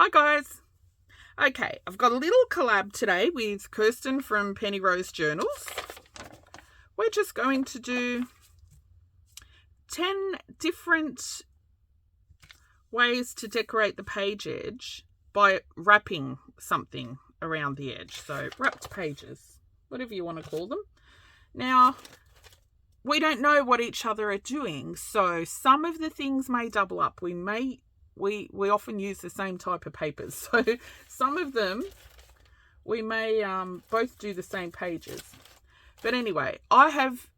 Hi guys. Okay, I've got a little collab today with Kirsten from Penny Rose Journals. We're just going to do 10 different ways to decorate the page edge by wrapping something around the edge. So wrapped pages, whatever you want to call them. Now, we don't know what each other are doing, so some of the things may double up. We often use the same type of papers, so some of them we may both do the same pages. But anyway, I have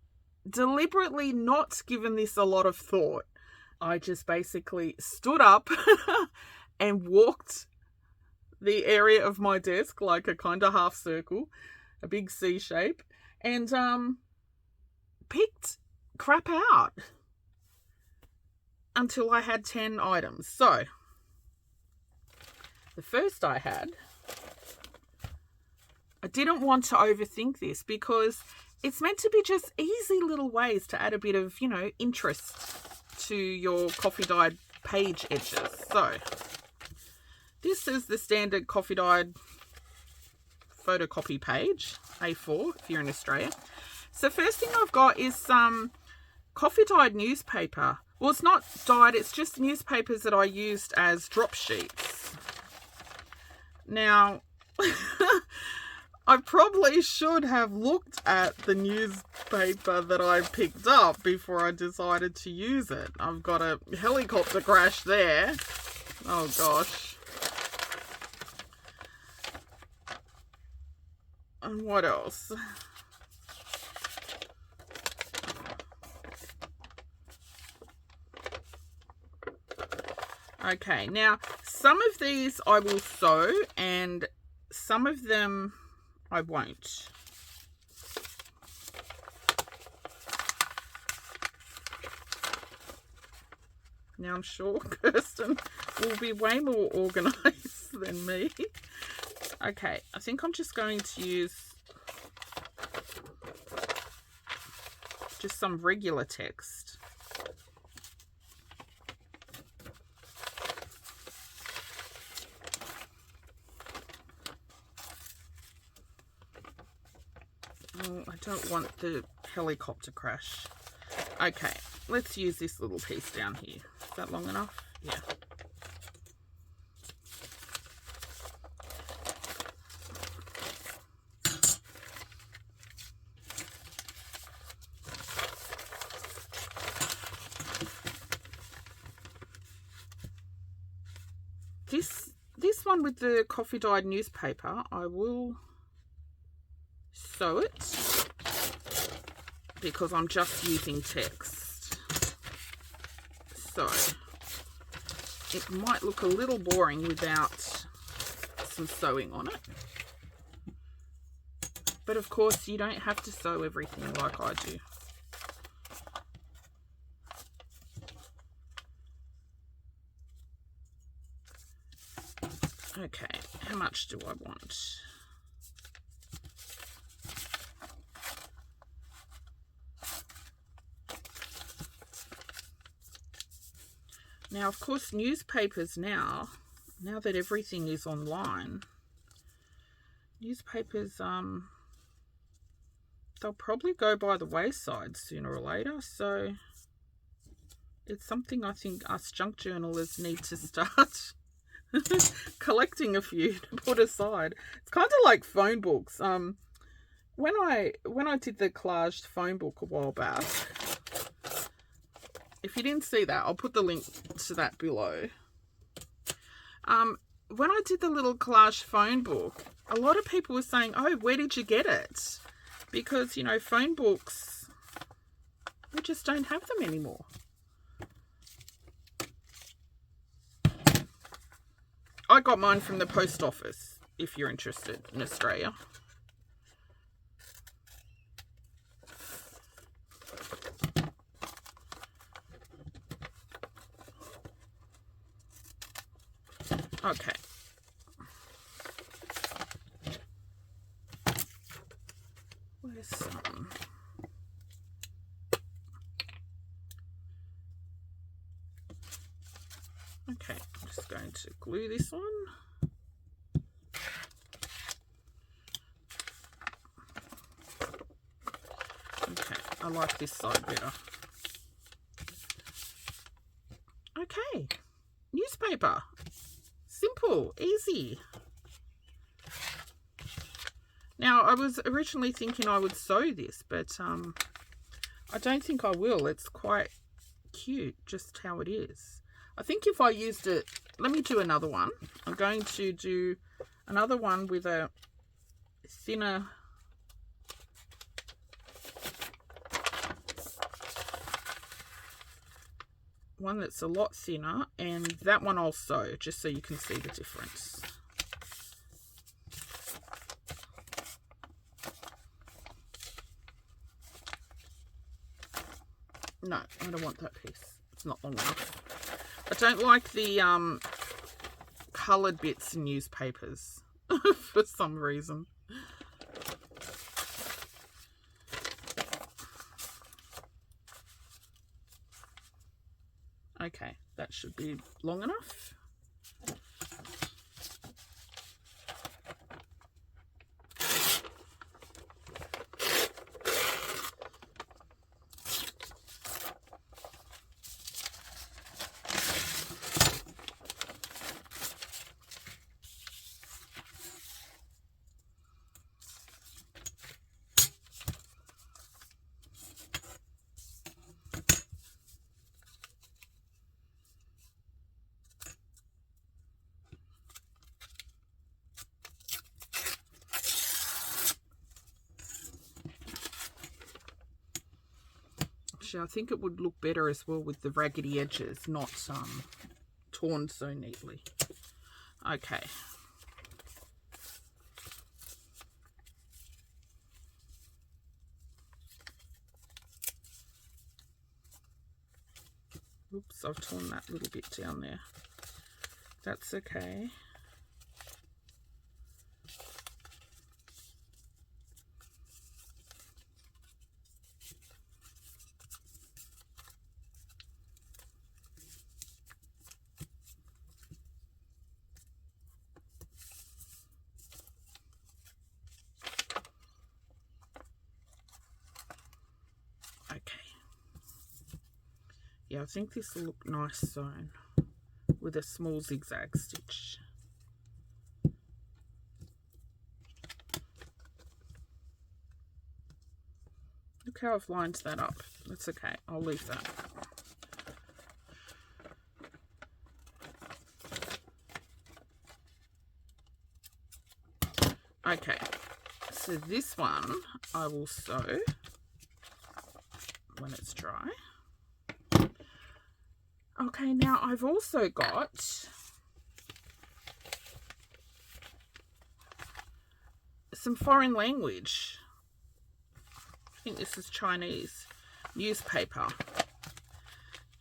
deliberately not given this a lot of thought. I just basically stood up and walked the area of my desk like a kind of half circle, a big C shape, and picked crap out until I had 10 items. So the first I didn't want to overthink this because it's meant to be just easy little ways to add a bit of, interest to your coffee dyed page edges. So this is the standard coffee dyed photocopy page, A4 if you're in Australia. So first thing I've got is some coffee dyed newspaper. Well, it's not dyed, it's just newspapers that I used as drop sheets. Now, I probably should have looked at the newspaper that I picked up before I decided to use it. I've got a helicopter crash there. Oh gosh. And what else? Okay, now some of these I will sew and some of them I won't. Now I'm sure Kirsten will be way more organised than me. Okay, I think I'm just going to use just some regular text. Oh, I don't want the helicopter crash. Okay, let's use this little piece down here. Is that long enough? Yeah. This one with the coffee dyed newspaper, I will sew it because I'm just using text. So it might look a little boring without some sewing on it. But of course you don't have to sew everything like I do. Okay, how much do I want? Now, of course, newspapers now that everything is online, newspapers, they'll probably go by the wayside sooner or later. So it's something I think us junk journalers need to start collecting a few to put aside. It's kind of like phone books. When I did the collaged phone book a while back, if you didn't see that, I'll put the link to that below. When I did the little collage phone book, a lot of people were saying, oh, where did you get it? Because, phone books, we just don't have them anymore. I got mine from the post office, if you're interested, in Australia. Okay. Where's some? Okay, I'm just going to glue this one. Okay, I like this side better. Okay, newspaper. Simple, easy. Now, I was originally thinking I would sew this, but I don't think I will. It's quite cute, just how it is. I think if I used it, let me do another one. I'm going to do another one with a thinner, one that's a lot thinner, and that one I'll sew just so you can see the difference. No, I don't want that piece. It's not long enough. I don't like the coloured bits in newspapers for some reason. Okay, that should be long enough. I think it would look better as well with the raggedy edges, not torn so neatly. Okay. Oops, I've torn that little bit down there. That's okay. Yeah, I think this will look nice sewn with a small zigzag stitch. Look how I've lined that up. That's okay, I'll leave that. Okay, so this one I will sew when it's dry. Okay, now I've also got some foreign language. I think this is Chinese newspaper.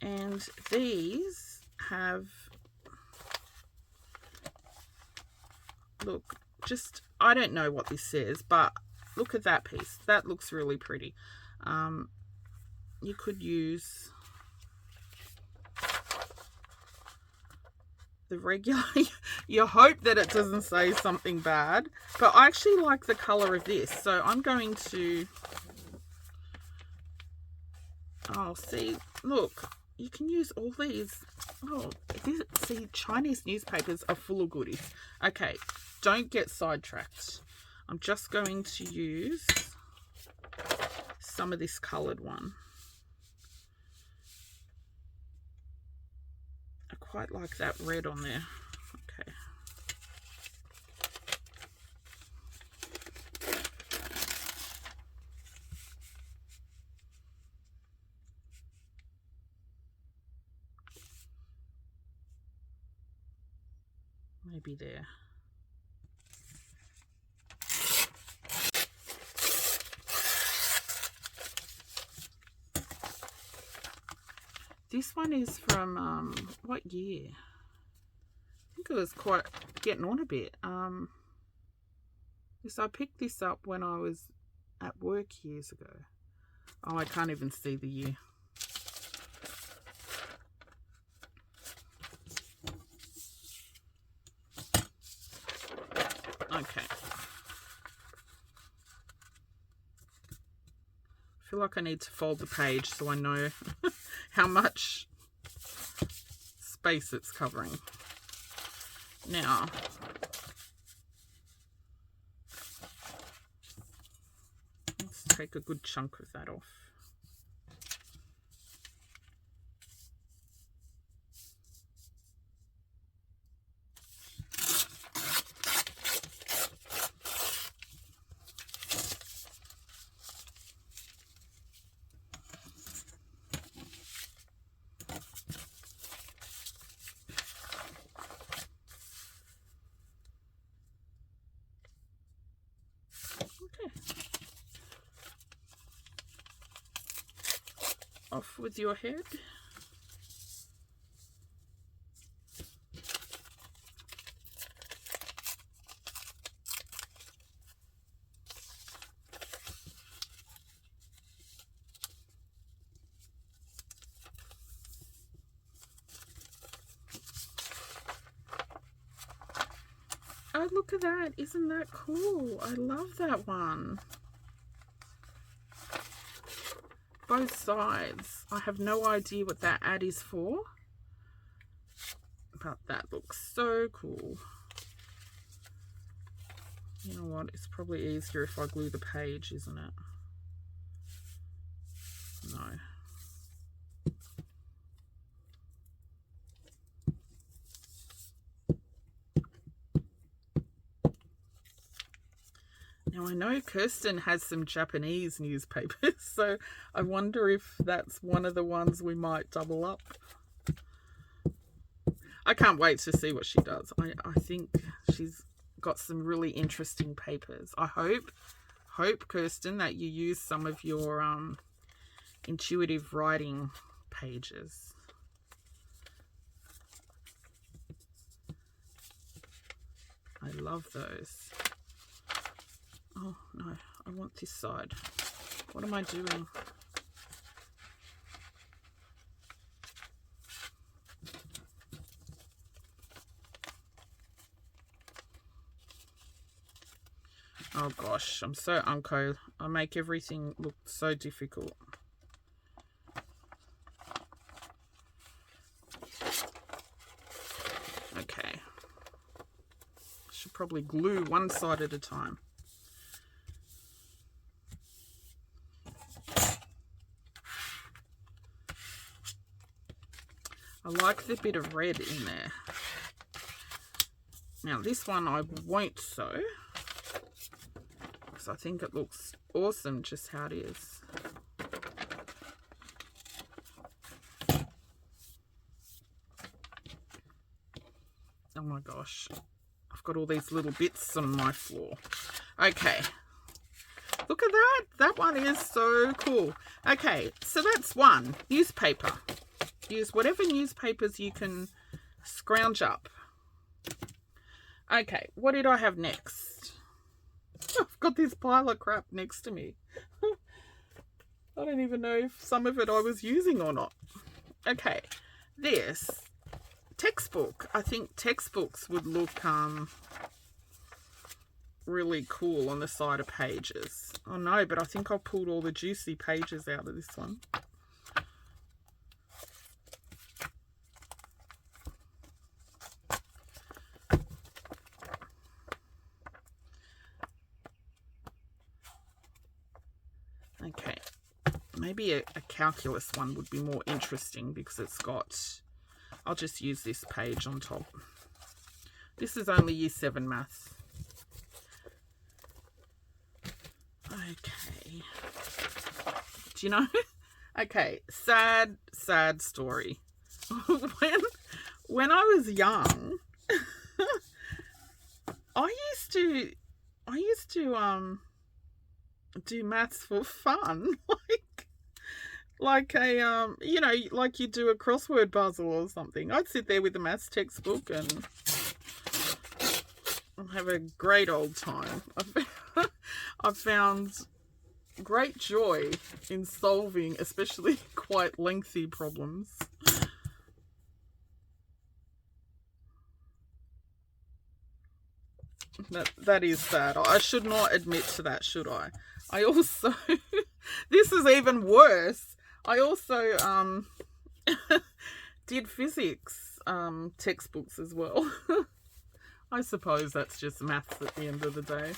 And these have, look, just, I don't know what this says, but look at that piece. That looks really pretty. You could use the regular, you hope that it doesn't say something bad, but I actually like the color of this, so I'm going to, oh, see, look, you can use all these. Oh, see, Chinese newspapers are full of goodies. Okay, don't get sidetracked. I'm just going to use some of this colored one. I quite like that red on there. Okay. Maybe there. This one is from, what year? I think it was quite getting on a bit. So I picked this up when I was at work years ago. Oh, I can't even see the year. Okay. I feel like I need to fold the page so I know how much space it's covering. Now, let's take a good chunk of that off. Off with your head. Oh, look at that. Isn't that cool? I love that one. Both sides. I have no idea what that ad is for, but that looks so cool. You know what? It's probably easier if I glue the page, isn't it? No. Now, I know Kirsten has some Japanese newspapers, so I wonder if that's one of the ones we might double up. I can't wait to see what she does. I think she's got some really interesting papers. I hope, Kirsten, that you use some of your intuitive writing pages. I love those. Oh no, I want this side. What am I doing? Oh gosh, I'm so unco. I make everything look so difficult. Okay. Should probably glue one side at a time. I like the bit of red in there. Now this one I won't sew, because I think it looks awesome just how it is. Oh my gosh, I've got all these little bits on my floor. Okay, look at that. That one is so cool. Okay, so that's one. Newspaper. Use whatever newspapers you can scrounge up. Okay, what did I have next? I've got this pile of crap next to me. I don't even know if some of it I was using or not. Okay, this textbook. I think textbooks would look really cool on the side of pages. Oh no, but I think I pulled all the juicy pages out of this one. Okay, maybe a calculus one would be more interesting because it's got, I'll just use this page on top. This is only Year 7 maths. Okay. Do you know? Okay, sad story. When I was young, I used to do maths for fun, like a you know, like you do a crossword puzzle or something. I'd sit there with the maths textbook and have a great old time. I've found great joy in solving especially quite lengthy problems. That is sad. I should not admit to that, should I? I also, this is even worse. I also did physics textbooks as well. I suppose that's just maths at the end of the day.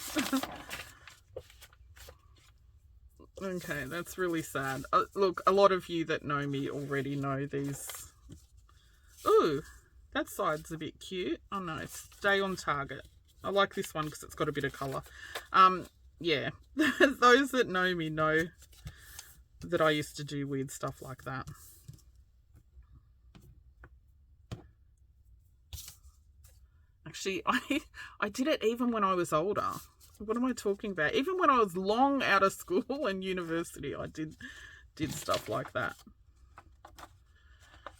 Okay, that's really sad. Look, a lot of you that know me already know these. Ooh, that side's a bit cute. Oh no, stay on target. I like this one because it's got a bit of colour. Yeah, those that know me know that I used to do weird stuff like that. Actually, I did it even when I was older. What am I talking about? Even when I was long out of school and university, I did stuff like that.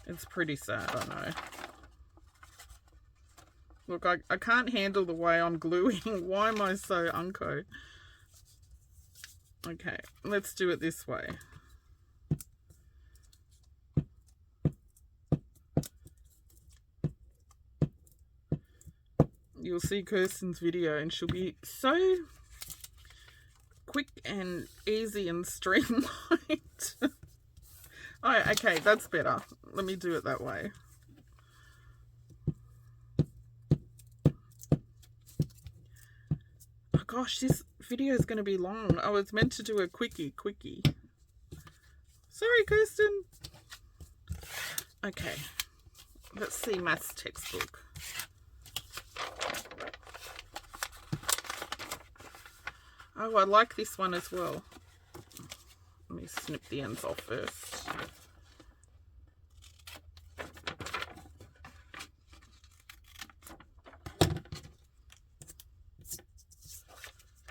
It's pretty sad, I know. Look, I can't handle the way I'm gluing. Why am I so unco? Okay, let's do it this way. You'll see Kirsten's video and she'll be so quick and easy and streamlined. Oh, okay, that's better. Let me do it that way. Oh gosh, this video is going to be long. I was meant to do a quickie. Sorry, Kirsten. Okay, let's see maths textbook. Oh, I like this one as well. Let me snip the ends off first.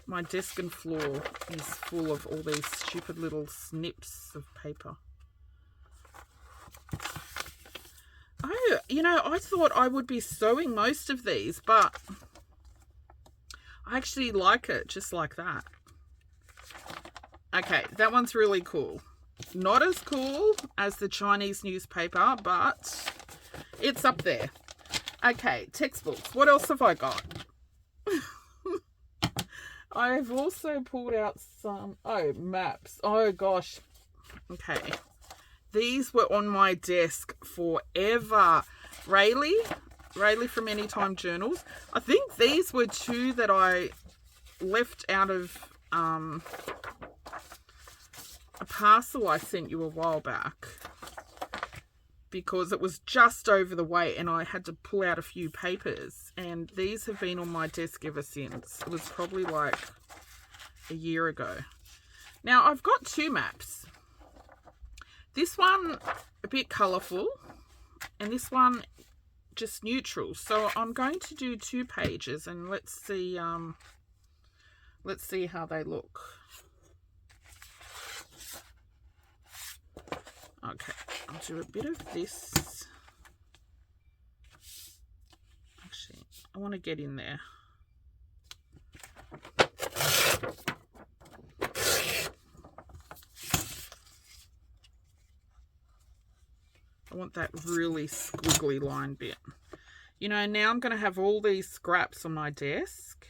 My desk and floor is full of all these stupid little snips of paper. Oh, you know, I thought I would be sewing most of these, but I actually like it just like that. Okay, that one's really cool. Not as cool as the Chinese newspaper, but it's up there. Okay, textbooks. What else have I got? I've also pulled out some, maps. Oh gosh. Okay. These were on my desk forever. Raelie from Anytime Journals. I think these were two that I left out of a parcel I sent you a while back because it was just over the weight and I had to pull out a few papers, and these have been on my desk ever since. It was probably like a year ago. Now I've got two maps. This one a bit colourful and this one just neutral. So I'm going to do 2 pages and let's see how they look. Okay, I'll do a bit of this. Actually, I want to get in there. I want that really squiggly line bit. You know, now I'm going to have all these scraps on my desk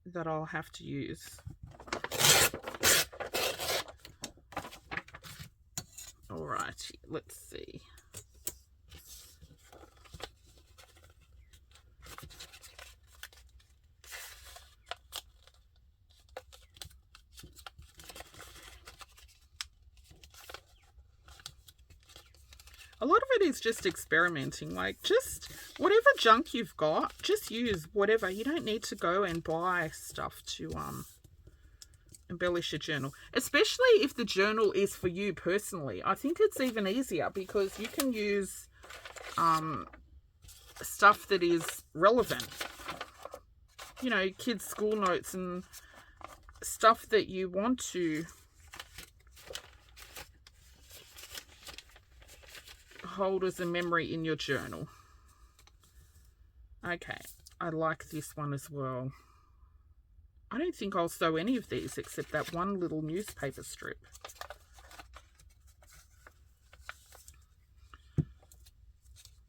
that I'll have to use. All right, let's see. A lot of it is just experimenting, like just whatever junk you've got, just use whatever. You don't need to go and buy stuff to embellish a journal, especially if the journal is for you personally. I think it's even easier because you can use stuff that is relevant, you know, kids' school notes and stuff that you want to hold as a memory in your journal. Okay, I like this one as well. I don't think I'll sew any of these except that one little newspaper strip.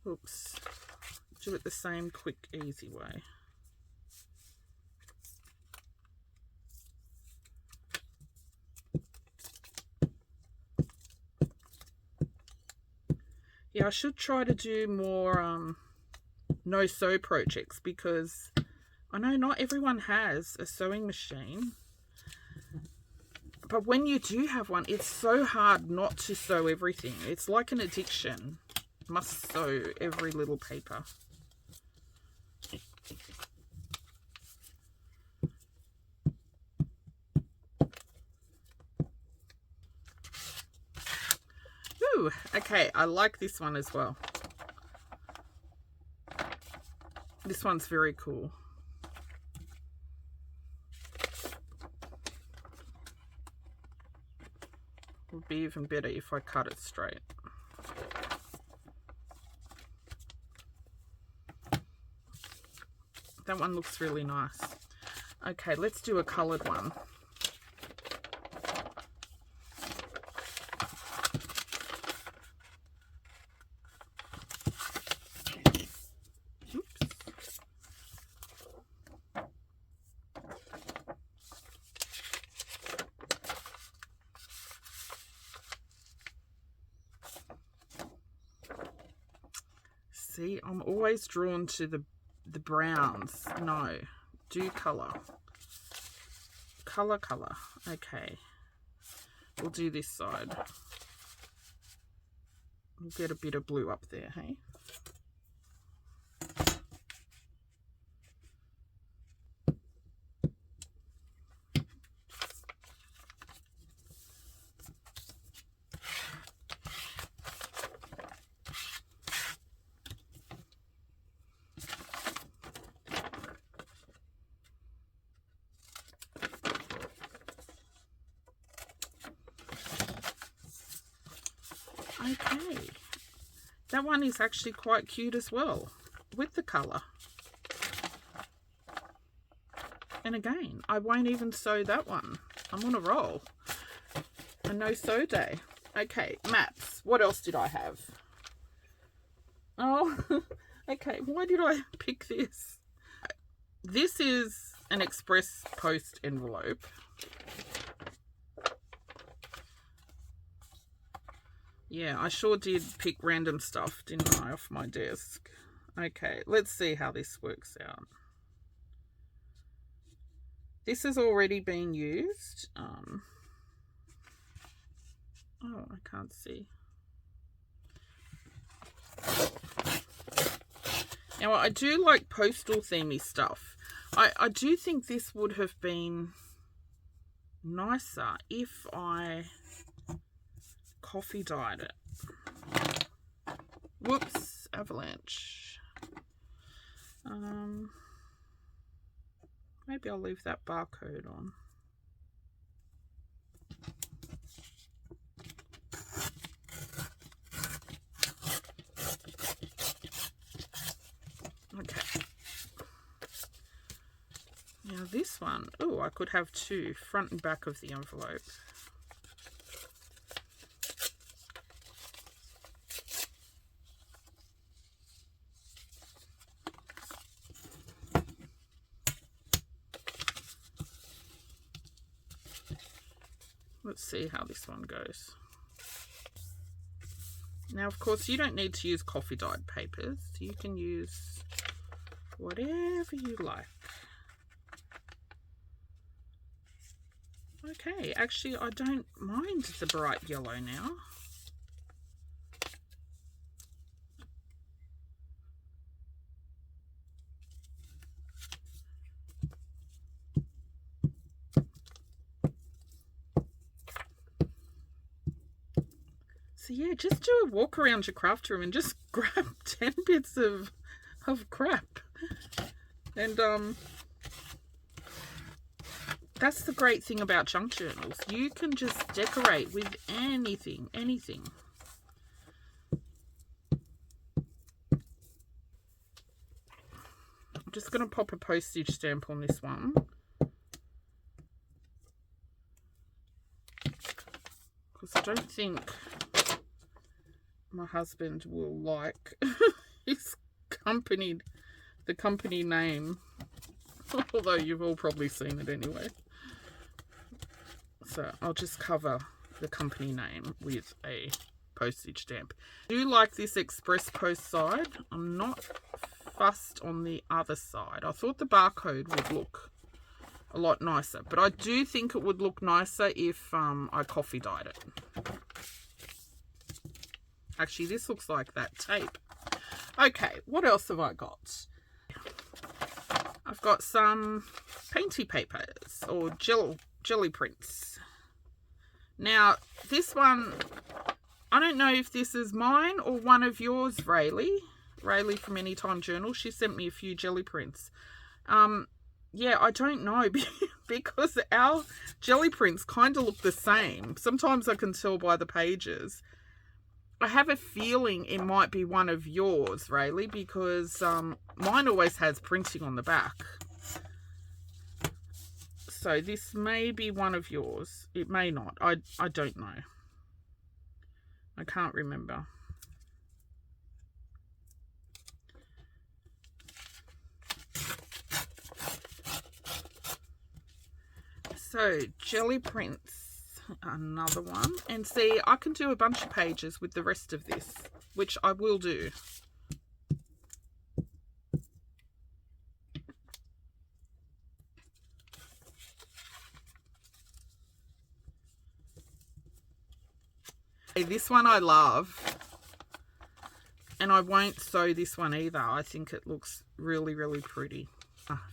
Oops. Do it the same quick, easy way. Yeah, I should try to do more no-sew projects, because I know not everyone has a sewing machine. But when you do have one, it's so hard not to sew everything. It's like an addiction. Must sew every little paper. Ooh, okay, I like this one as well. This one's very cool. Would be even better if I cut it straight. That one looks really nice. Okay, let's do a coloured one. See, I'm always drawn to the browns. No, do colour. Colour. Okay. We'll do this side. We'll get a bit of blue up there, hey? Okay, that one is actually quite cute as well, with the colour. And again, I won't even sew that one. I'm on a roll. A no-sew day. Okay, maps. What else did I have? Oh, okay, why did I pick this? This is an express post envelope. Yeah, I sure did pick random stuff, didn't I, off my desk. Okay, let's see how this works out. This has already been used. Oh, I can't see. Now, I do like postal themey stuff. I do think this would have been nicer if I coffee dyed it. Whoops, avalanche. Maybe I'll leave that barcode on. Okay. Now this one, oh, I could have two, front and back of the envelope. Let's see how this one goes. Now, of course, you don't need to use coffee dyed papers. You can use whatever you like. Okay, actually, I don't mind the bright yellow now. So yeah, just do a walk around your craft room and just grab 10 bits of crap. And that's the great thing about junk journals. You can just decorate with anything. I'm just going to pop a postage stamp on this one. Because I don't think my husband will like his company name. Although you've all probably seen it anyway. So I'll just cover the company name with a postage stamp. I do like this express post side. I'm not fussed on the other side. I thought the barcode would look a lot nicer, but I do think it would look nicer if I coffee dyed it. Actually, this looks like that tape. Okay, what else have I got? I've got some painty papers or jelly prints. Now, this one, I don't know if this is mine or one of yours, Raelie. Raelie from Anytime Journal. She sent me a few jelly prints. Yeah, I don't know because our jelly prints kind of look the same. Sometimes I can tell by the pages. I have a feeling it might be one of yours, Raelie, because mine always has printing on the back. So this may be one of yours. It may not. I don't know. I can't remember. So jelly prints, another one. And see, I can do a bunch of pages with the rest of this, which I will do. This one I love, and I won't sew this one either. I think it looks really, really pretty.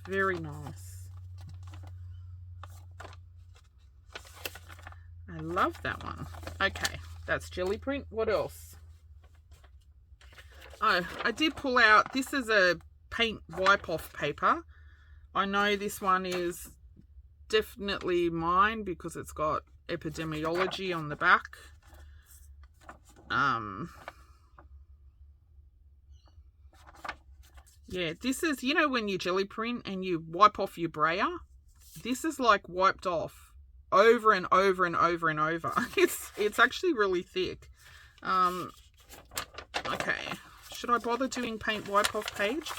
Very nice. I love that one. Okay, that's jelly print. What else? Oh, I did pull out, this is a paint wipe off paper. I know this one is definitely mine because it's got epidemiology on the back. Yeah, this is, you know, when you jelly print and you wipe off your brayer, this is like wiped off over and over and over and over. It's actually really thick. Okay, should I bother doing paint wipe off page?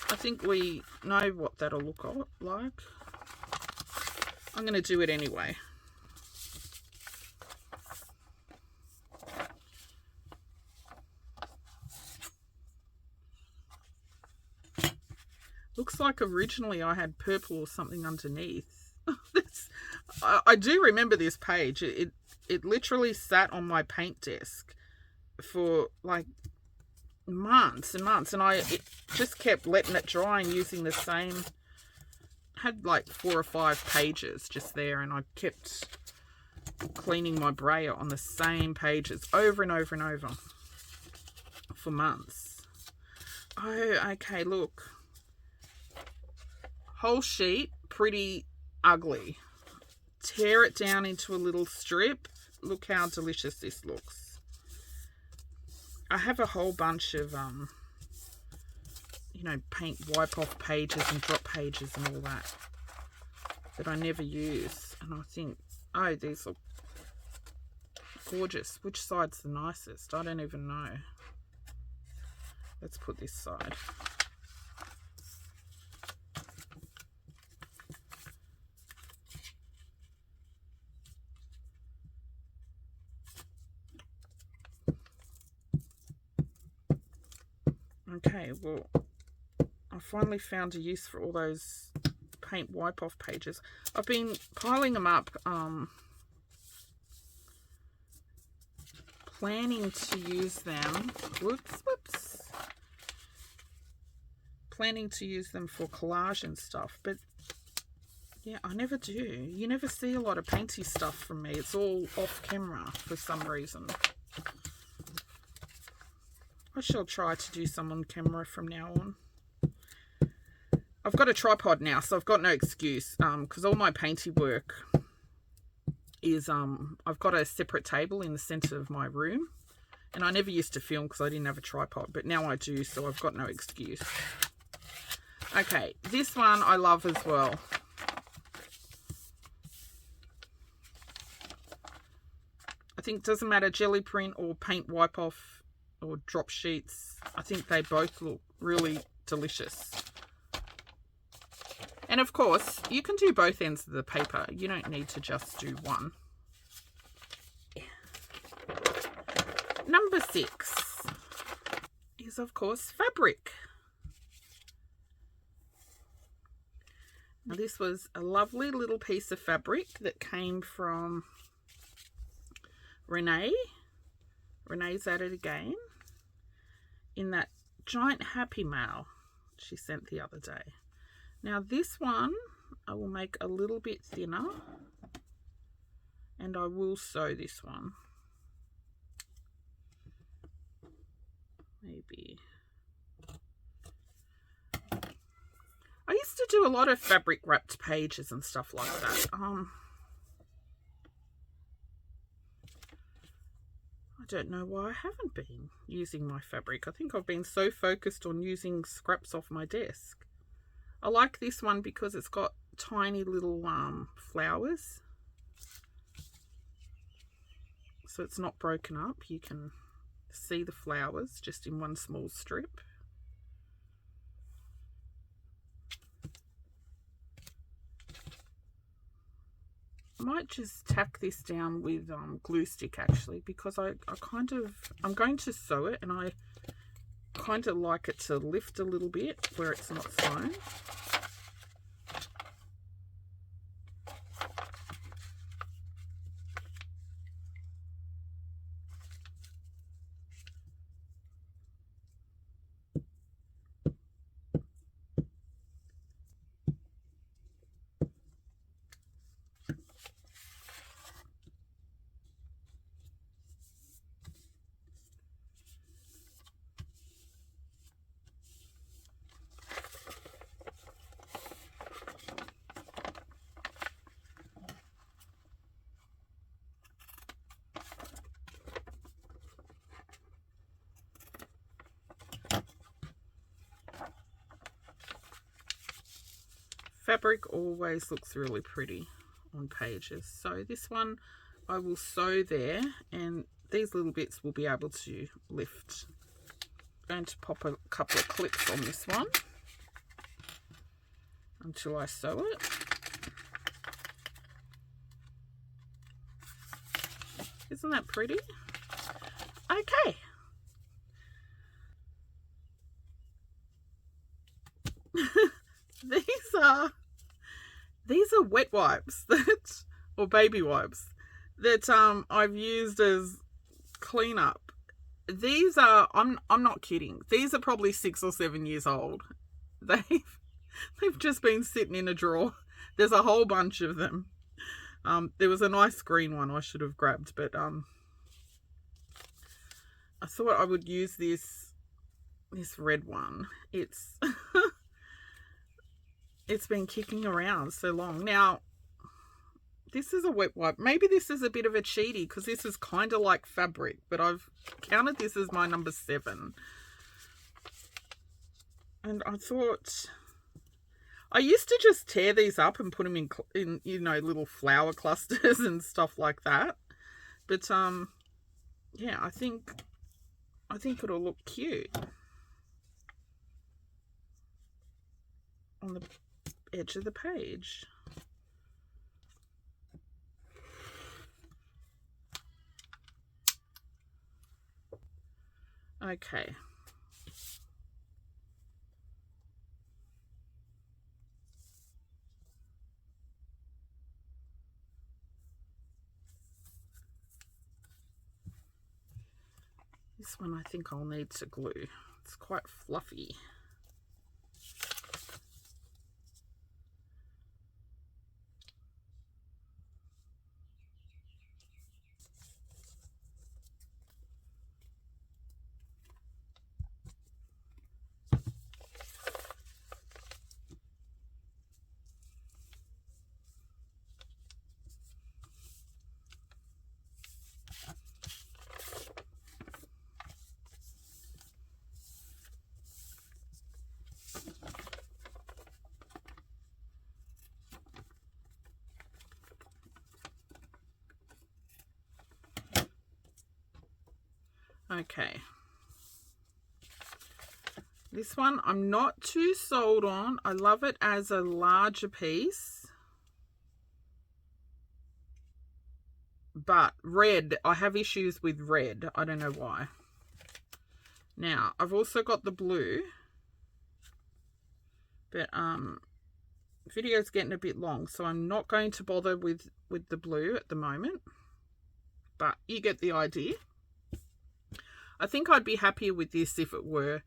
I think we know what that'll look like. I'm going to do it anyway. Looks like originally I had purple or something underneath. I do remember this page. It literally sat on my paint desk for like months and months, and I just kept letting it dry and using the same. Had like 4 or 5 pages just there, and I kept cleaning my brayer on the same pages over and over and over for months. Oh, okay, look. Whole sheet, pretty ugly. Tear it down into a little strip. Look how delicious this looks. I have a whole bunch of, you know, paint wipe off pages and drop pages and all that I never use. And I think, oh, these look gorgeous. Which side's the nicest? I don't even know. Let's put this side. Okay, well, I finally found a use for all those paint wipe off pages. I've been piling them up, planning to use them, whoops, planning to use them for collage and stuff, but yeah, I never do. You never see a lot of painty stuff from me. It's all off camera for some reason. I shall try to do some on camera from now on. I've got a tripod now, so I've got no excuse, because all my painty work is, I've got a separate table in the centre of my room, and I never used to film because I didn't have a tripod, but now I do, so I've got no excuse. Okay, this one I love as well. I think it doesn't matter, jelly print or paint wipe off or drop sheets. I think they both look really delicious. And of course, you can do both ends of the paper. You don't need to just do one. Number 6 is, of course, fabric. Now, this was a lovely little piece of fabric that came from Renee. Renee's at it again in that giant Happy Mail she sent the other day. Now, this one I will make a little bit thinner, and I will sew this one. Maybe. I used to do a lot of fabric wrapped pages and stuff like that. I don't know why I haven't been using my fabric. I think I've been so focused on using scraps off my desk. I like this one because it's got tiny little flowers. So it's not broken up. You can see the flowers just in one small strip. I might just tack this down with glue stick actually, because I'm going to sew it, and I kind of like it to lift a little bit where it's not sewn. Fabric always looks really pretty on pages. So this one I will sew there, and these little bits will be able to lift. I'm going to pop a couple of clips on this one until I sew it. Isn't that pretty? Okay. These are wet wipes that, or baby wipes that I've used as cleanup. These are, I'm not kidding. These are probably 6 or 7 years old. They've just been sitting in a drawer. There's a whole bunch of them. There was a nice green one I should have grabbed, but I thought I would use this red one. It's it's been kicking around so long. Now, this is a wet wipe. Maybe this is a bit of a cheatie because this is kind of like fabric, but I've counted this as my number 7. And I thought, I used to just tear these up and put them in you know, little flower clusters and stuff like that. But yeah, I think it'll look cute on the edge of the page. Okay. This one I think I'll need to glue. It's quite fluffy. Okay. This one I'm not too sold on. I love it as a larger piece. But red, I have issues with red. I don't know why. Now, I've also got the blue. But video's getting a bit long, so I'm not going to bother with the blue at the moment. But you get the idea. I think I'd be happier with this if it were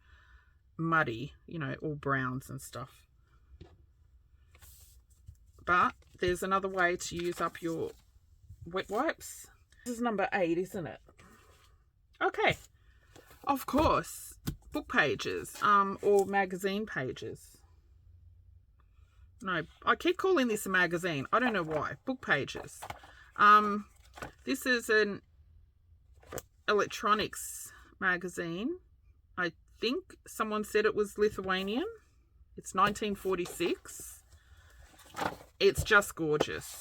muddy, you know, all browns and stuff. But there's another way to use up your wet wipes. This is number 8, isn't it? Okay. Of course, book pages, or magazine pages. No, I keep calling this a magazine. I don't know why. Book pages. This is an electronics magazine. I think someone said it was Lithuanian. It's 1946. It's just gorgeous.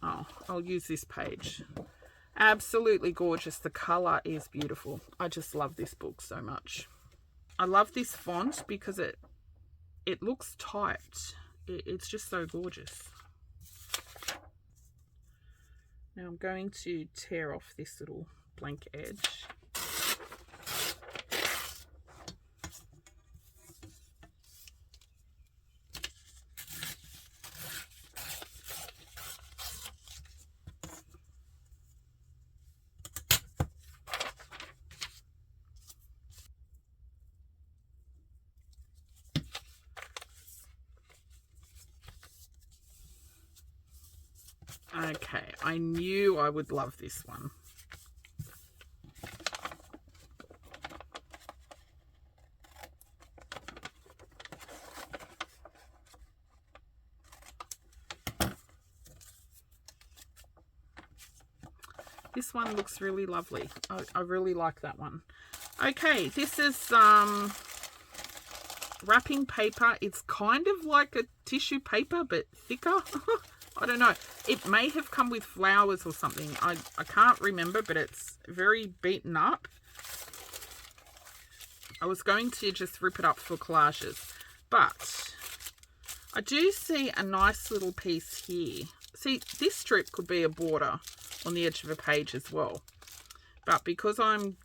Oh, I'll use this page. Absolutely gorgeous. The color is beautiful. I just love this book so much. I love this font because it looks typed. It's just so gorgeous. Now I'm going to tear off this little blank edge. Okay, I knew I would love this one. This one looks really lovely. I really like that one. Okay, this is wrapping paper. It's kind of like a tissue paper, but thicker. I don't know. It may have come with flowers or something. I can't remember, but it's very beaten up. I was going to just rip it up for collages, but I do see a nice little piece here. See, this strip could be a border on the edge of a page as well. But because I'm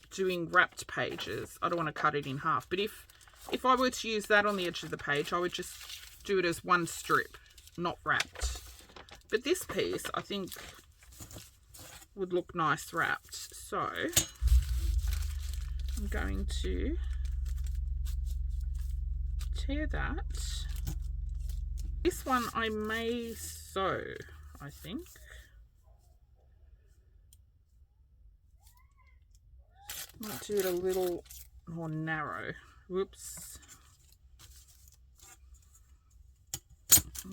doing wrapped pages, I don't want to cut it in half. But if I were to use that on the edge of the page, I would just do it as one strip, not wrapped. But this piece, I think, would look nice wrapped. So I'm going to tear that. This one I may sew, I think. Might do it a little more narrow. Whoops.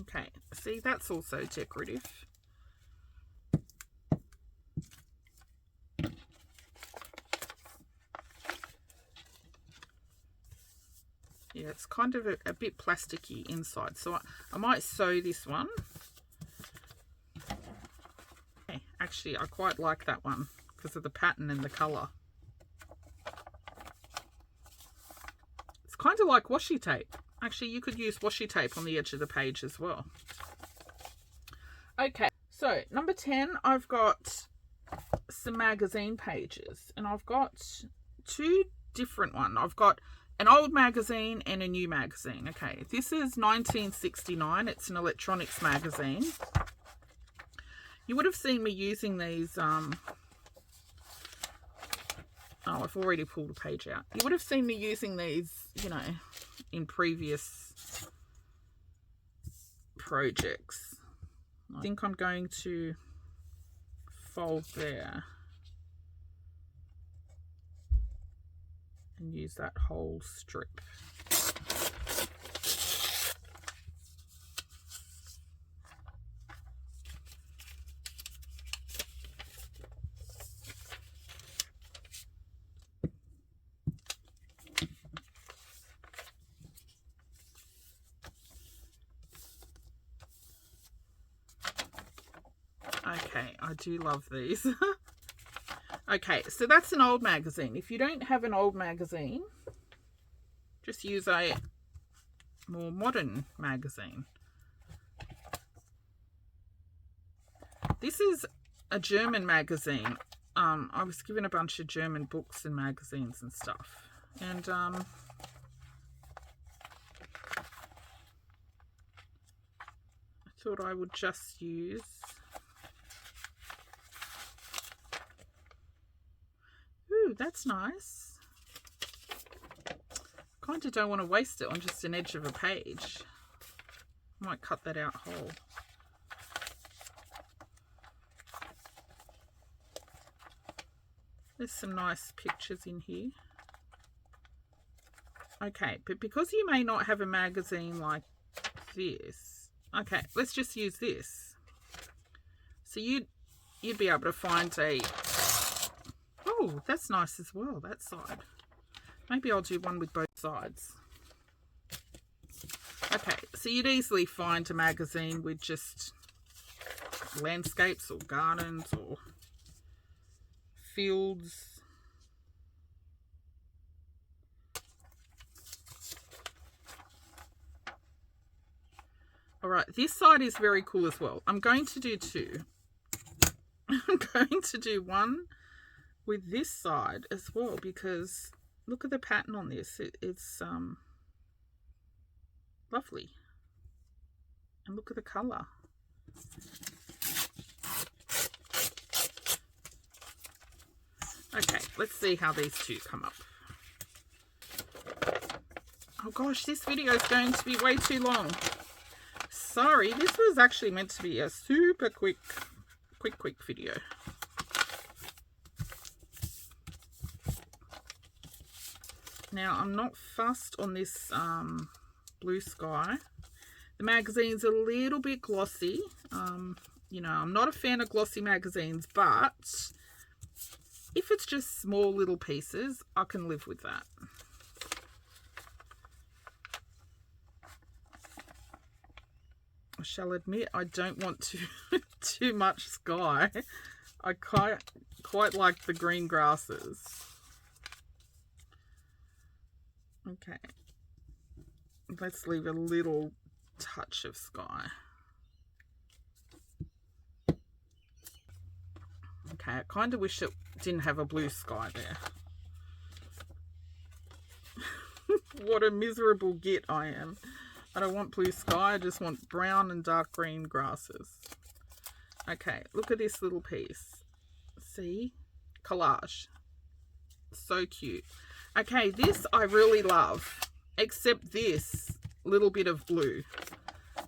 Okay, see, that's also decorative. Yeah, it's kind of a bit plasticky inside, so I might sew this one. Okay, actually, I quite like that one because of the pattern and the colour. It's kind of like washi tape. Actually, you could use washi tape on the edge of the page as well. Okay, so number 10, I've got some magazine pages, and I've got two different ones. I've got an old magazine and a new magazine. Okay, this is 1969. It's an electronics magazine. You would have seen me using these. Oh, I've already pulled a page out. You would have seen me using these, you know, in previous projects. I think I'm going to fold there and use that whole strip. Okay, I do love these. Okay, so that's an old magazine. If you don't have an old magazine, just use a more modern magazine. This is a German magazine. I was given a bunch of German books and magazines and stuff. And I thought I would just use... Ooh, that's nice. Kind of don't want to waste it on just an edge of a page. Might cut that out whole. There's some nice pictures in here. Okay, but because you may not have a magazine like this, okay, let's just use this. So you'd be able to find a... Oh, that's nice as well, that side. Maybe I'll do one with both sides. Okay, so you'd easily find a magazine with just landscapes or gardens or fields. All right, this side is very cool as well. I'm going to do two. I'm going to do one with this side as well because look at the pattern on this. It's lovely. And look at the colour. Okay, let's see how these two come up. Oh gosh, this video is going to be way too long. Sorry, this was actually meant to be a super quick video. Now, I'm not fussed on this blue sky. The magazine's a little bit glossy. You know, I'm not a fan of glossy magazines, but if it's just small little pieces, I can live with that. I shall admit I don't want too much sky. I quite like the green grasses. Okay. Let's leave a little touch of sky. Okay, I kind of wish it didn't have a blue sky there. What a miserable git I am. I don't want blue sky, I just want brown and dark green grasses. Okay, look at this little piece. See? Collage. So cute. Okay, this I really love, except this little bit of blue.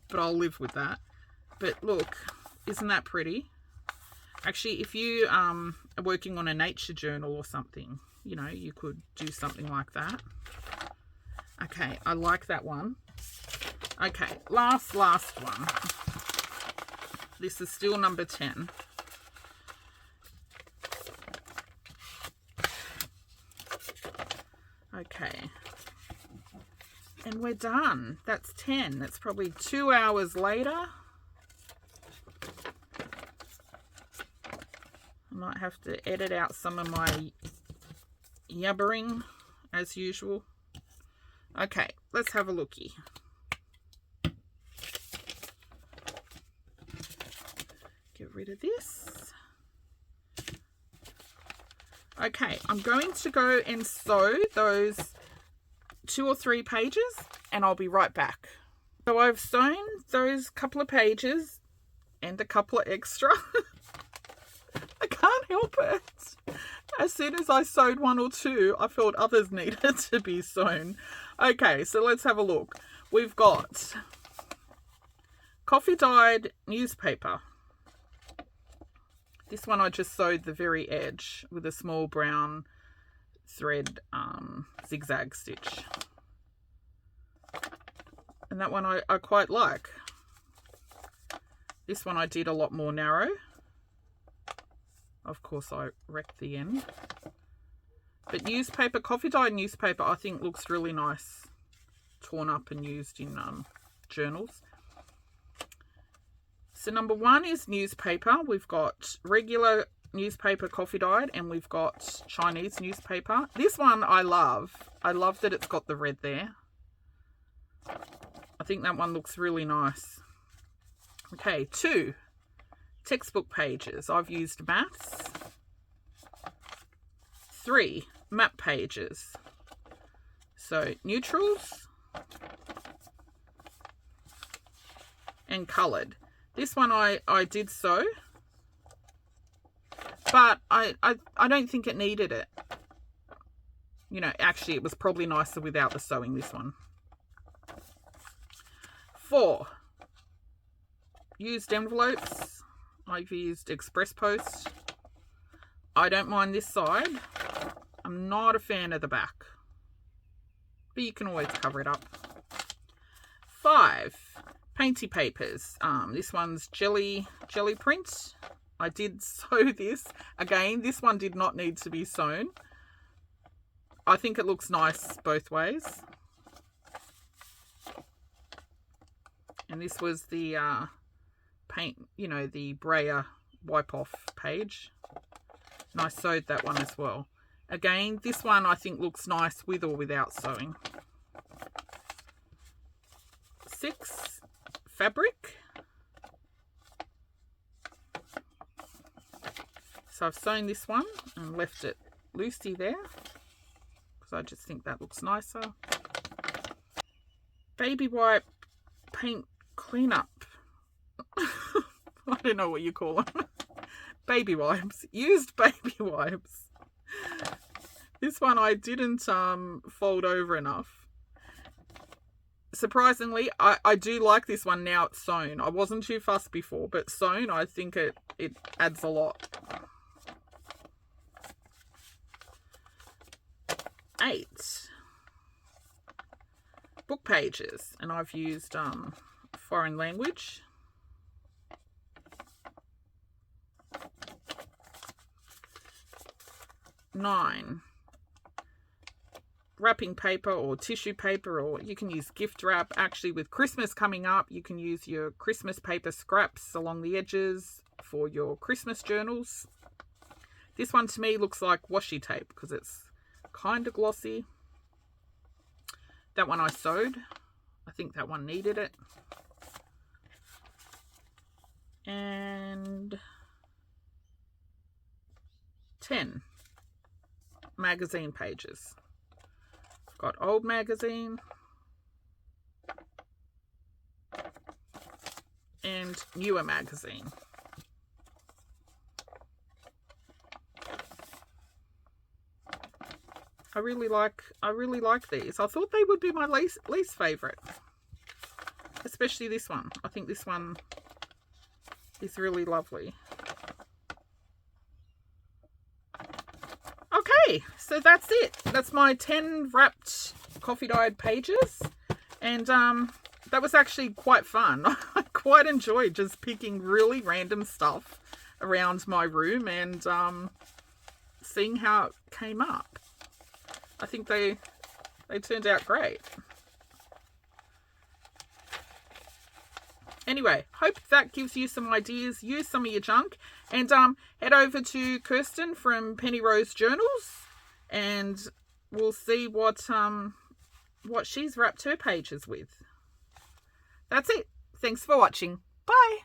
But I'll live with that. But look, isn't that pretty? Actually, if you are working on a nature journal or something, you know, you could do something like that. Okay, I like that one. Okay, last one. This is still number 10. Okay. And we're done. That's 10. That's probably 2 hours later. I might have to edit out some of my yabbering as usual. Okay, let's have a lookie. Get rid of this. Okay, I'm going to go and sew those 2 or 3 pages and I'll be right back. So I've sewn those couple of pages and a couple of extra. I can't help it. As soon as I sewed 1 or 2, I felt others needed to be sewn. Okay, so let's have a look. We've got coffee dyed newspaper. This one I just sewed the very edge with a small brown thread zigzag stitch. And that one I quite like. This one I did a lot more narrow. Of course I wrecked the end. But newspaper, coffee dyed newspaper, I think looks really nice. Torn up and used in journals. So number 1 is newspaper. We've got regular newspaper coffee dyed, and we've got Chinese newspaper. This one I love. I love that it's got the red there. I think that one looks really nice. Okay, 2 textbook pages. I've used maths. 3 map pages. So neutrals and coloured. This one I did sew, but I don't think it needed it. You know, actually it was probably nicer without the sewing, this one. 4 used envelopes. I've used Express Post. I don't mind this side. I'm not a fan of the back, but you can always cover it up. 5 painty papers. This one's jelly print. I did sew this. Again, this one did not need to be sewn. I think it looks nice both ways. And this was the paint, you know, the brayer wipe off page. And I sewed that one as well. Again, this one I think looks nice with or without sewing. 6 fabric. So I've sewn this one and left it loosey there because I just think that looks nicer. Baby wipe paint cleanup. I don't know what you call them. Baby wipes. Used baby wipes. This one I didn't fold over enough. Surprisingly, I do like this one now it's sewn. I wasn't too fussed before, but sewn, I think it adds a lot. 8 book pages, and I've used foreign language. 9 wrapping paper or tissue paper, or you can use gift wrap. Actually, with Christmas coming up, you can use your Christmas paper scraps along the edges for your Christmas journals. This one to me looks like washi tape because it's kind of glossy. That one I sewed. I think that one needed it. And 10 magazine pages. I've got old magazine and newer magazine. I really like these. I thought they would be my least favorite, especially this one. I think this one is really lovely. Okay, so that's it. That's my 10 wrapped coffee dyed pages, and that was actually quite fun. I quite enjoyed just picking really random stuff around my room and seeing how it came up. I think they turned out great. Anyway, hope that gives you some ideas. Use some of your junk, and head over to Kirsten from Penny Rose Journals, and we'll see what she's wrapped her pages with. That's it. Thanks for watching. Bye.